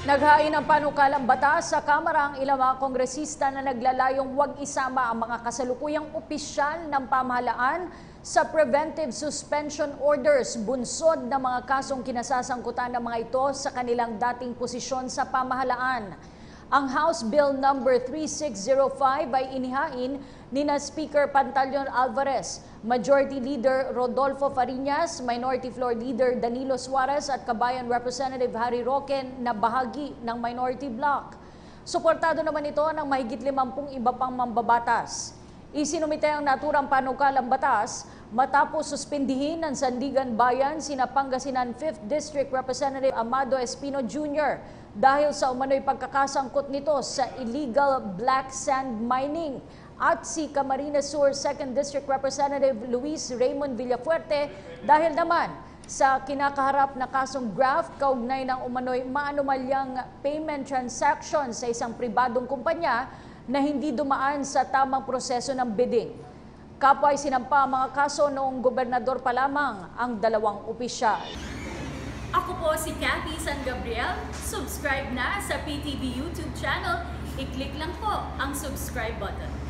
Naghain ng panukalang batas sa Kamara ang ilang mga kongresista na naglalayong huwag isama ang mga kasalukuyang opisyal ng pamahalaan sa preventive suspension orders, bunsod ng mga kasong kinasasangkutan ng mga ito sa kanilang dating posisyon sa pamahalaan. Ang House Bill No. 3605 ay inihain ni Speaker Pantaleon Alvarez, Majority Leader Rodolfo Fariñas, Minority Floor Leader Danilo Suarez at Kabayan Representative Harry Roque na bahagi ng Minority Bloc. Suportado naman ito ng mahigit 50 iba pang mambabatas. Isinumite ang naturang panukalang batas matapos suspindihin ng Sandigan Bayan sina Pangasinan 5th District Representative Amado Espino Jr. dahil sa umano'y pagkakasangkot nito sa illegal black sand mining at si Camarines Sur 2nd District Representative Luis Raymond Villafuerte dahil naman sa kinakaharap na kasong graft kaugnay ng umano'y maanumalyang payment transaction sa isang pribadong kumpanya na hindi dumaan sa tamang proseso ng bidding. Kapwa ay sinampa ang mga kaso noong gobernador pa lamang ang dalawang opisyal. Ako po si Cathy San Gabriel. Subscribe na sa PTV YouTube channel. I-click lang po ang subscribe button.